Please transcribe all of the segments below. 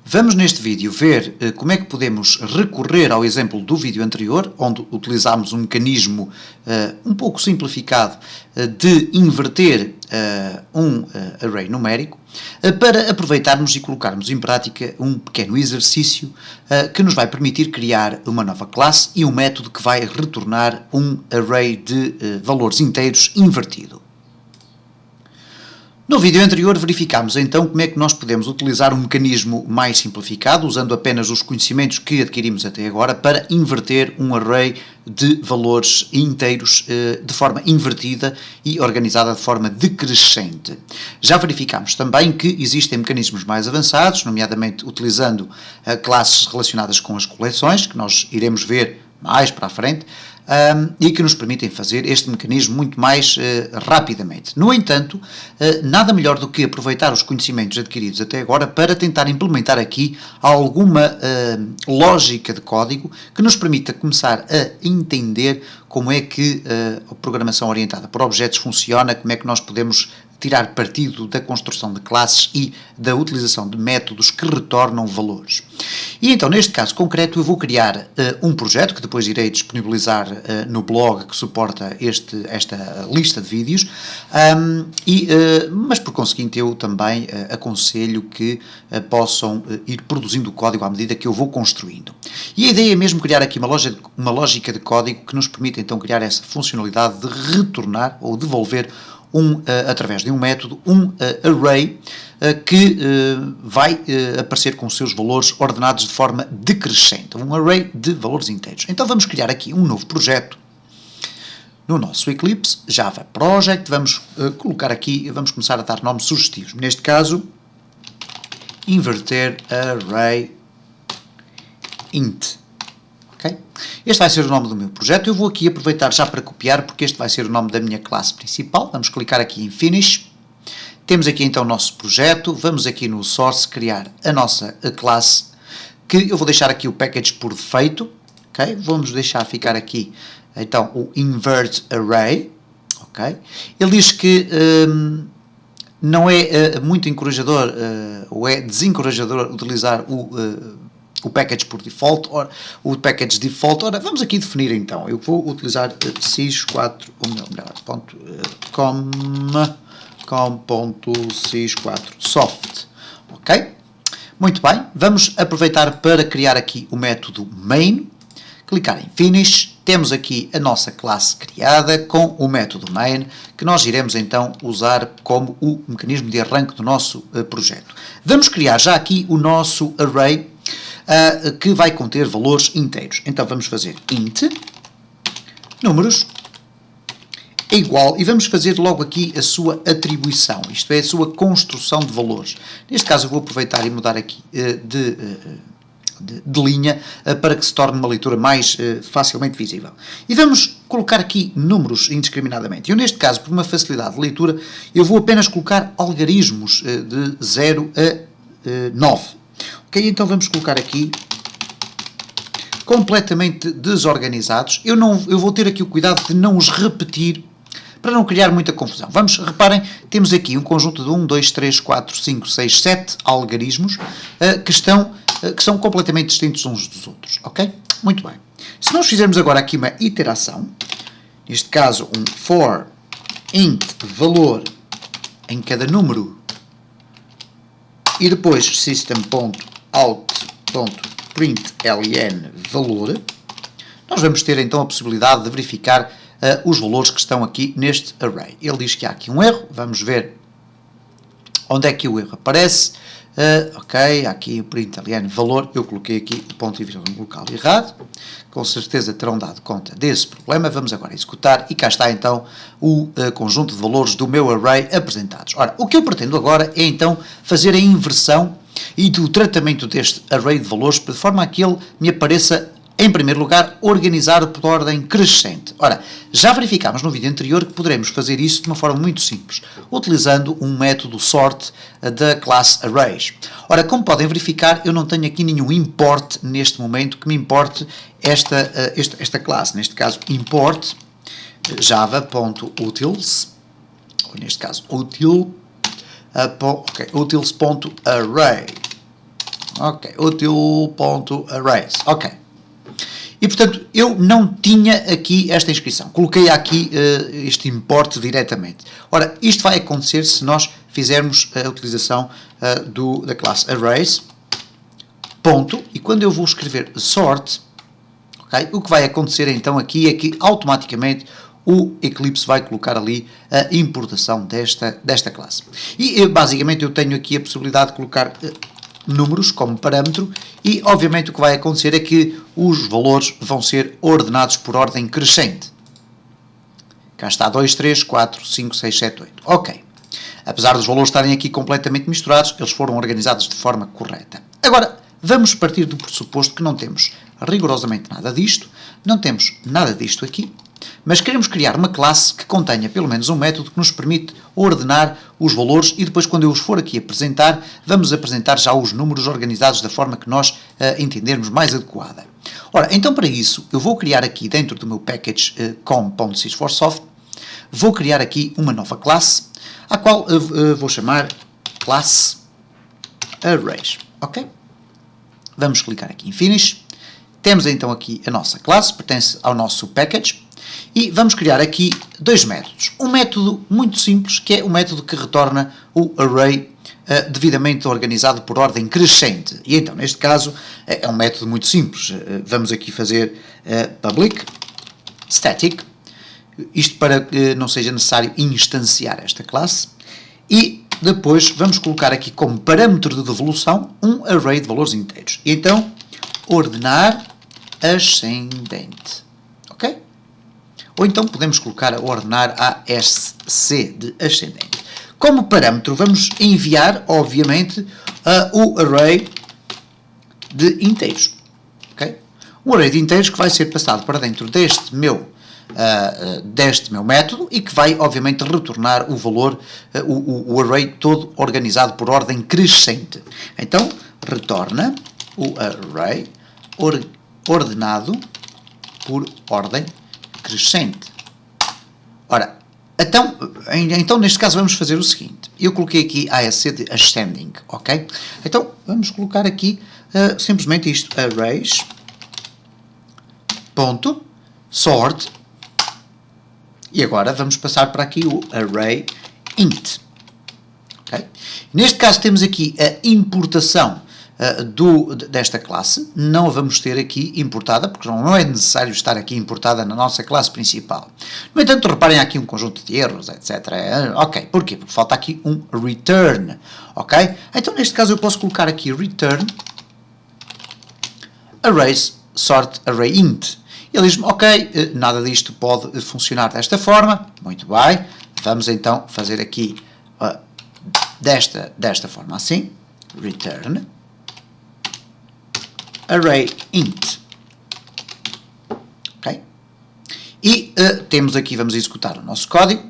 Vamos neste vídeo ver como é que podemos recorrer ao exemplo do vídeo anterior, onde utilizámos um mecanismo um pouco simplificado de inverter um array numérico, para aproveitarmos e colocarmos em prática um pequeno exercício que nos vai permitir criar uma nova classe e um método que vai retornar um array de valores inteiros invertido. No vídeo anterior verificámos então como é que nós podemos utilizar um mecanismo mais simplificado, usando apenas os conhecimentos que adquirimos até agora, para inverter um array de valores inteiros de forma invertida e organizada de forma decrescente. Já verificámos também que existem mecanismos mais avançados, nomeadamente utilizando classes relacionadas com as coleções, que nós iremos ver mais para a frente, e que nos permitem fazer este mecanismo muito mais rapidamente. No entanto, nada melhor do que aproveitar os conhecimentos adquiridos até agora para tentar implementar aqui alguma lógica de código que nos permita começar a entender como é que a programação orientada por objetos funciona, como é que nós podemos tirar partido da construção de classes e da utilização de métodos que retornam valores. E então, neste caso concreto, eu vou criar um projeto que depois irei disponibilizar no blog que suporta esta lista de vídeos, mas por conseguinte eu também aconselho que possam ir produzindo o código à medida que eu vou construindo. E a ideia é mesmo criar aqui uma lógica de código que nos permite então criar essa funcionalidade de retornar ou devolver através de um método, um array que vai aparecer com os seus valores ordenados de forma decrescente, um array de valores inteiros. Então vamos criar aqui um novo projeto no nosso Eclipse, Java Project, vamos colocar aqui, vamos começar a dar nomes sugestivos, neste caso, inverter array int. Okay? Este vai ser o nome do meu projeto. Eu vou aqui aproveitar já para copiar, porque este vai ser o nome da minha classe principal. Vamos clicar aqui em Finish. Temos aqui então o nosso projeto. Vamos aqui no Source criar a nossa classe, que eu vou deixar aqui o package por defeito. Okay? Vamos deixar ficar aqui então o invert array. Okay? Ele diz que não é muito encorajador ou é desencorajador utilizar o package por default, ou o package default. Ora, vamos aqui definir então. Eu vou utilizar sys4, ou melhor, com.sys4 soft. Ok? Muito bem. Vamos aproveitar para criar aqui o método main. Clicar em finish. Temos aqui a nossa classe criada com o método main, que nós iremos então usar como o mecanismo de arranque do nosso projeto. Vamos criar já aqui o nosso array que vai conter valores inteiros. Então vamos fazer int números é igual, e vamos fazer logo aqui a sua atribuição, isto é, a sua construção de valores. Neste caso eu vou aproveitar e mudar aqui de linha para que se torne uma leitura mais facilmente visível. E vamos colocar aqui números indiscriminadamente. Eu, neste caso, por uma facilidade de leitura, eu vou apenas colocar algarismos de 0 a 9. Ok, então vamos colocar aqui completamente desorganizados. Eu vou ter aqui o cuidado de não os repetir para não criar muita confusão. Reparem, temos aqui um conjunto de 1, 2, 3, 4, 5, 6, 7 algarismos que são completamente distintos uns dos outros. Ok? Muito bem. Se nós fizermos agora aqui uma iteração, neste caso um for int valor em cada número, e depois system.out.println valor, nós vamos ter então a possibilidade de verificar os valores que estão aqui neste array. Ele diz que há aqui um erro, vamos ver onde é que o erro aparece. Ok, há aqui o println valor, eu coloquei aqui o ponto e vírgula no local errado, com certeza terão dado conta desse problema. Vamos agora executar e cá está então o conjunto de valores do meu array apresentados. Ora, o que eu pretendo agora é então fazer a inversão e do tratamento deste array de valores de forma a que ele me apareça, em primeiro lugar, organizado por ordem crescente. Ora, já verificámos no vídeo anterior que poderemos fazer isso de uma forma muito simples, utilizando um método sort da classe arrays. Ora, como podem verificar, eu não tenho aqui nenhum import neste momento que me importe esta classe. Neste caso, import java.utils, ou neste caso, utils.array. Ok, util.arrays. Ok. E, portanto, eu não tinha aqui esta inscrição. Coloquei aqui este import diretamente. Ora, isto vai acontecer se nós fizermos a utilização da classe arrays, ponto, e quando eu vou escrever sort, okay, o que vai acontecer então aqui é que automaticamente o Eclipse vai colocar ali a importação desta classe. E basicamente eu tenho aqui a possibilidade de colocar números como parâmetro e obviamente o que vai acontecer é que os valores vão ser ordenados por ordem crescente. Cá está 2, 3, 4, 5, 6, 7, 8. Ok. Apesar dos valores estarem aqui completamente misturados, eles foram organizados de forma correta. Agora, vamos partir do pressuposto que não temos rigorosamente nada disto, não temos nada disto aqui, mas queremos criar uma classe que contenha pelo menos um método que nos permite ordenar os valores e depois quando eu os for aqui apresentar, vamos apresentar já os números organizados da forma que nós entendermos mais adequada. Ora, então para isso eu vou criar aqui dentro do meu package com.sys4soft, vou criar aqui uma nova classe, a qual vou chamar classe arrays, ok? Vamos clicar aqui em finish, temos então aqui a nossa classe, pertence ao nosso package, e vamos criar aqui dois métodos. Um método muito simples, que é o método que retorna o array devidamente organizado por ordem crescente. E então, neste caso, é um método muito simples. Vamos aqui fazer public static, isto para que não seja necessário instanciar esta classe, e depois vamos colocar aqui como parâmetro de devolução um array de valores inteiros. E então, ordenar ascendente. Ok? Ou então podemos colocar a ordenar ASC de ascendente. Como parâmetro vamos enviar, obviamente, o array de inteiros. Okay? Um array de inteiros que vai ser passado para dentro deste meu método e que vai, obviamente, retornar o valor, o array todo organizado por ordem crescente. Então, retorna o array ordenado por ordem crescente. Ora, então neste caso vamos fazer o seguinte. Eu coloquei aqui ASC de ascending, ok? Então vamos colocar aqui simplesmente isto, arrays, ponto, sort, e agora vamos passar para aqui o array int. Okay? Neste caso temos aqui a importação desta classe, não a vamos ter aqui importada, porque não é necessário estar aqui importada na nossa classe principal. No entanto, reparem aqui um conjunto de erros, etc. Ok, porquê? Porque falta aqui um return, ok? Então, neste caso, eu posso colocar aqui return arrays sort array int. Ele diz-me, ok, nada disto pode funcionar desta forma, muito bem, vamos então fazer aqui desta forma assim, return array int, ok? E temos aqui, vamos executar o nosso código,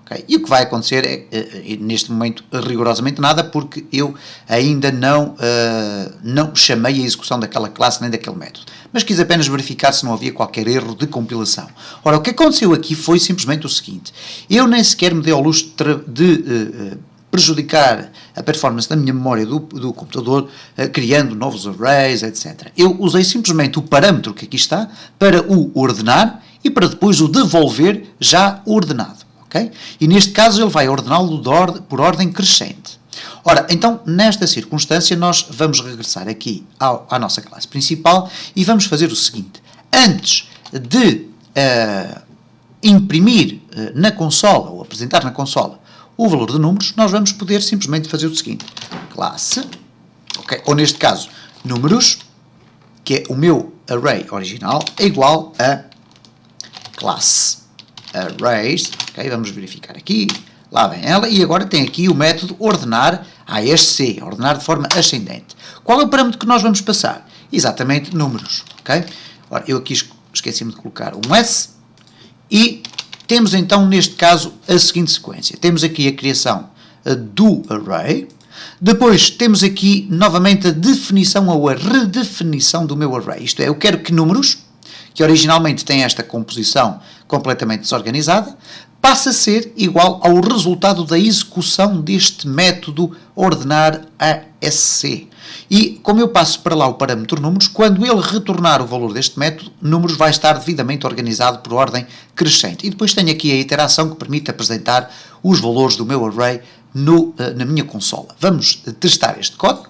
ok? E o que vai acontecer é, neste momento, rigorosamente nada, porque eu ainda não chamei a execução daquela classe nem daquele método, mas quis apenas verificar se não havia qualquer erro de compilação. Ora, o que aconteceu aqui foi simplesmente o seguinte, eu nem sequer me dei ao luxo de prejudicar a performance da minha memória do computador, criando novos arrays, etc. Eu usei simplesmente o parâmetro que aqui está para o ordenar e para depois o devolver já ordenado. Okay? E neste caso ele vai ordená-lo por ordem crescente. Ora, então, nesta circunstância, nós vamos regressar aqui à nossa classe principal e vamos fazer o seguinte. Antes de imprimir na consola, ou apresentar na consola, o valor de números, nós vamos poder simplesmente fazer o seguinte, classe, okay, ou neste caso, números, que é o meu array original, é igual a classe arrays, ok, vamos verificar aqui, lá vem ela, e agora tem aqui o método ordenar ASC, ordenar de forma ascendente. Qual é o parâmetro que nós vamos passar? Exatamente, números, ok? Ora, eu aqui esqueci-me de colocar um S, e temos então, neste caso, a seguinte sequência. Temos aqui a criação do array, depois temos aqui, novamente, a definição ou a redefinição do meu array. Isto é, eu quero que números, que originalmente têm esta composição completamente desorganizada, passe a ser igual ao resultado da execução deste método ordenar ASC. E como eu passo para lá o parâmetro números, quando ele retornar o valor deste método, números vai estar devidamente organizado por ordem crescente. E depois tenho aqui a iteração que permite apresentar os valores do meu array na minha consola. Vamos testar este código.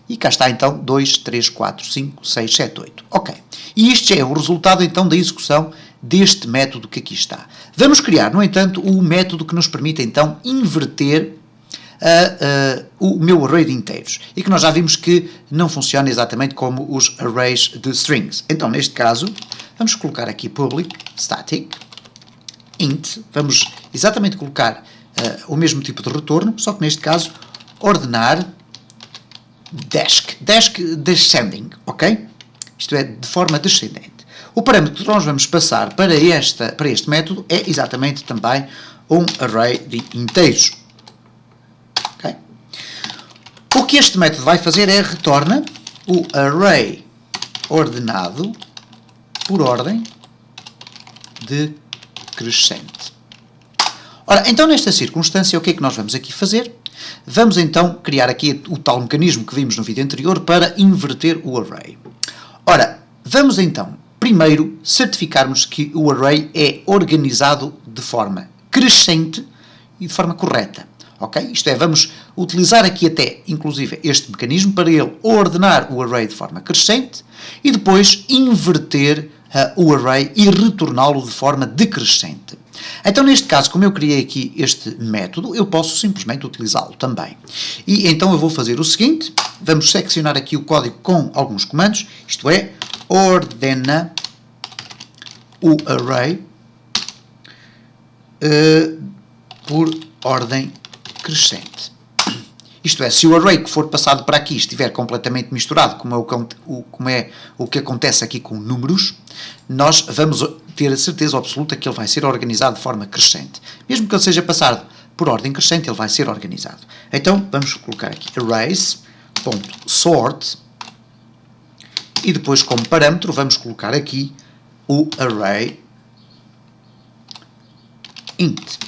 E cá está então 2, 3, 4, 5, 6, 7, 8. Ok. E isto já é o resultado então da execução deste método que aqui está. Vamos criar, no entanto, o método que nos permite então inverter o meu array de inteiros. E que nós já vimos que não funciona exatamente como os arrays de strings. Então, neste caso, vamos colocar aqui public static int. Vamos exatamente colocar o mesmo tipo de retorno, só que neste caso ordenar desk descending, ok? Isto é, de forma descendente. O parâmetro que nós vamos passar para este método é exatamente também um array de inteiros. Okay? O que este método vai fazer é retorna o array ordenado por ordem decrescente. Ora, então nesta circunstância, o que é que nós vamos aqui fazer? Vamos então criar aqui o tal mecanismo que vimos no vídeo anterior para inverter o array. Ora, vamos então primeiro certificarmos que o array é organizado de forma crescente e de forma correta. Ok? Isto é, vamos utilizar aqui até, inclusive, este mecanismo para ele ordenar o array de forma crescente e depois inverter o array e retorná-lo de forma decrescente. Então, neste caso, como eu criei aqui este método, eu posso simplesmente utilizá-lo também. E então eu vou fazer o seguinte, vamos seccionar aqui o código com alguns comandos, isto é, ordena o array por ordem crescente. Isto é, se o array que for passado para aqui estiver completamente misturado, como é o que acontece aqui com números, nós vamos ter a certeza absoluta que ele vai ser organizado de forma crescente. Mesmo que ele seja passado por ordem crescente, ele vai ser organizado. Então, vamos colocar aqui arrays.sort e depois, como parâmetro, vamos colocar aqui o array int.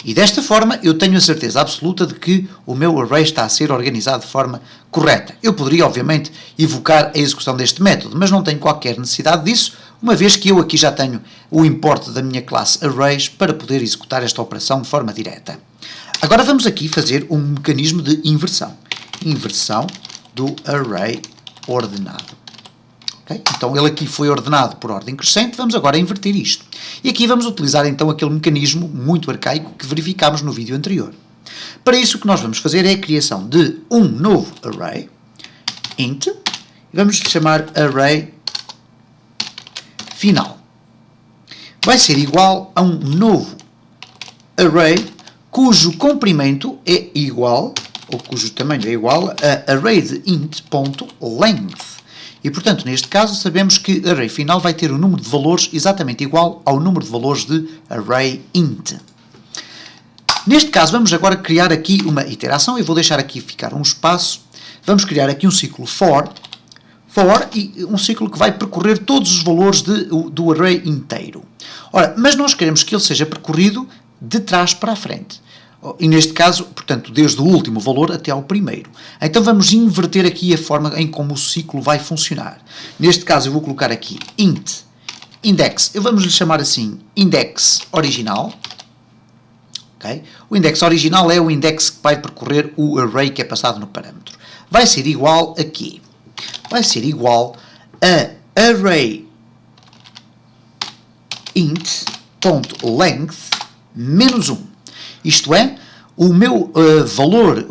E desta forma eu tenho a certeza absoluta de que o meu array está a ser organizado de forma correta. Eu poderia, obviamente, evocar a execução deste método, mas não tenho qualquer necessidade disso, uma vez que eu aqui já tenho o import da minha classe arrays para poder executar esta operação de forma direta. Agora vamos aqui fazer um mecanismo de inversão. Inversão do array ordenado. Okay? Então ele aqui foi ordenado por ordem crescente, vamos agora inverter isto. E aqui vamos utilizar então aquele mecanismo muito arcaico que verificámos no vídeo anterior. Para isso o que nós vamos fazer é a criação de um novo array, int, e vamos lhe chamar array final. Vai ser igual a um novo array cujo comprimento é igual, ou cujo tamanho é igual a array de int.length. E, portanto, neste caso, sabemos que o array final vai ter um número de valores exatamente igual ao número de valores de array int. Neste caso, vamos agora criar aqui uma iteração. Eu vou deixar aqui ficar um espaço. Vamos criar aqui um ciclo for e um ciclo que vai percorrer todos os valores do array inteiro. Ora, mas nós queremos que ele seja percorrido de trás para a frente. E neste caso, portanto, desde o último valor até ao primeiro. Então vamos inverter aqui a forma em como o ciclo vai funcionar. Neste caso eu vou colocar aqui int index, vamos lhe chamar assim index original. Okay? O index original é o index que vai percorrer o array que é passado no parâmetro. Vai ser igual a quê? Vai ser igual a array int.length menos 1. Isto é, o meu valor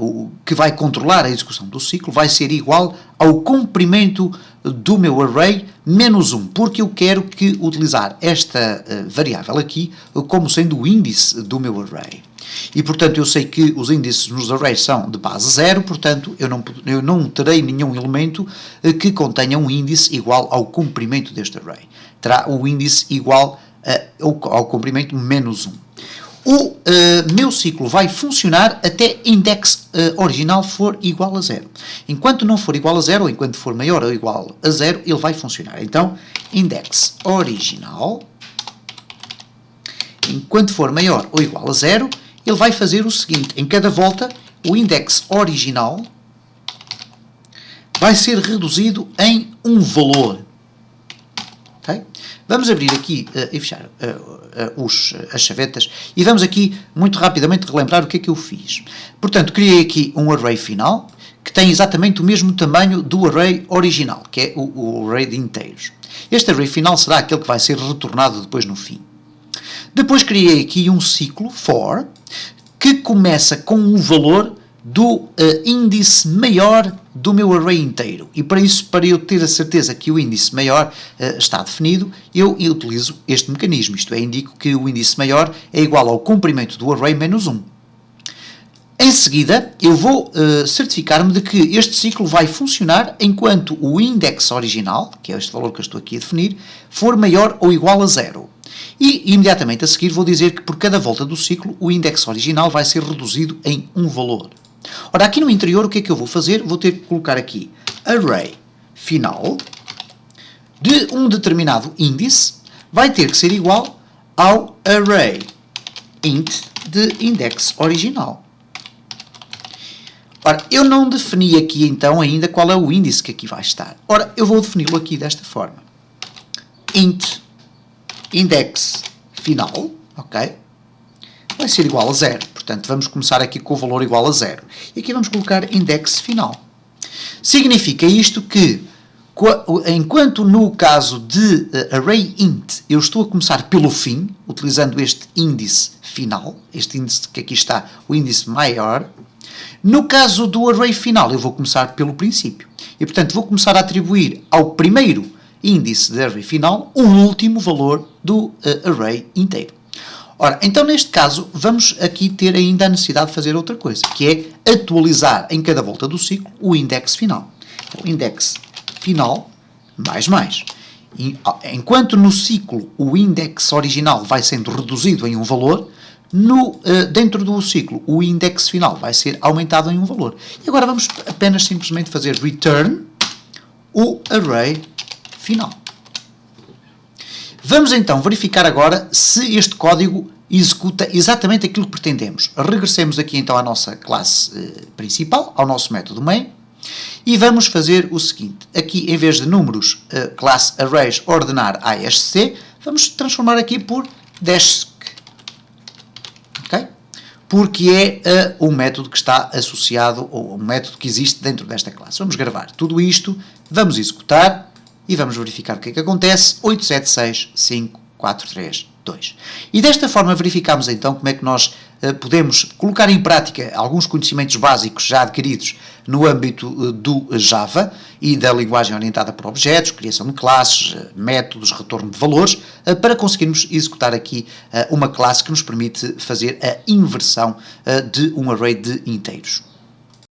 que vai controlar a execução do ciclo vai ser igual ao comprimento do meu array menos 1, porque eu quero que utilizar esta variável aqui como sendo o índice do meu array. E, portanto, eu sei que os índices nos arrays são de base 0, portanto, eu não terei nenhum elemento que contenha um índice igual ao comprimento deste array. Terá o índice igual ao comprimento menos 1. O meu ciclo vai funcionar até index original for igual a 0. Enquanto não for igual a 0, ou enquanto for maior ou igual a 0, ele vai funcionar. Então, index original, enquanto for maior ou igual a 0, ele vai fazer o seguinte. Em cada volta, o index original vai ser reduzido em um valor. Okay? Vamos abrir aqui e fechar as chavetas e vamos aqui muito rapidamente relembrar o que é que eu fiz. Portanto, criei aqui um array final que tem exatamente o mesmo tamanho do array original, que é o array de inteiros. Este array final será aquele que vai ser retornado depois no fim. Depois criei aqui um ciclo for que começa com o valor do índice maior do meu array inteiro. E para isso, para eu ter a certeza que o índice maior está definido, eu utilizo este mecanismo. Isto é, indico que o índice maior é igual ao comprimento do array menos 1. Em seguida, eu vou certificar-me de que este ciclo vai funcionar enquanto o index original, que é este valor que eu estou aqui a definir, for maior ou igual a 0. E imediatamente a seguir vou dizer que por cada volta do ciclo o index original vai ser reduzido em um valor. Ora, aqui no interior o que é que eu vou fazer? Vou ter que colocar aqui array final de um determinado índice vai ter que ser igual ao array int de index original. Ora, eu não defini aqui então ainda qual é o índice que aqui vai estar. Ora, eu vou defini-lo aqui desta forma. Int index final, ok? Vai ser igual a 0. Portanto, vamos começar aqui com o valor igual a 0. E aqui vamos colocar index final. Significa isto que, enquanto no caso de array int, eu estou a começar pelo fim, utilizando este índice final, este índice que aqui está, o índice maior, no caso do array final, eu vou começar pelo princípio. E, portanto, vou começar a atribuir ao primeiro índice de array final o último valor do array inteiro. Ora, então neste caso vamos aqui ter ainda a necessidade de fazer outra coisa, que é atualizar em cada volta do ciclo o index final. Então, index final mais. E, enquanto no ciclo o index original vai sendo reduzido em um valor, dentro do ciclo o index final vai ser aumentado em um valor. E agora vamos apenas simplesmente fazer return o array final. Vamos então verificar agora se este código executa exatamente aquilo que pretendemos. Regressemos aqui então à nossa classe principal, ao nosso método main, e vamos fazer o seguinte. Aqui, em vez de números, classe arrays ordenar ASC, vamos transformar aqui por desk. Okay? Porque é o método que está associado, ou o método que existe dentro desta classe. Vamos gravar tudo isto, vamos executar, e vamos verificar o que é que acontece. 8765432. E desta forma verificamos então como é que nós podemos colocar em prática alguns conhecimentos básicos já adquiridos no âmbito do Java e da linguagem orientada por objetos, criação de classes, métodos, retorno de valores, para conseguirmos executar aqui uma classe que nos permite fazer a inversão de um array de inteiros.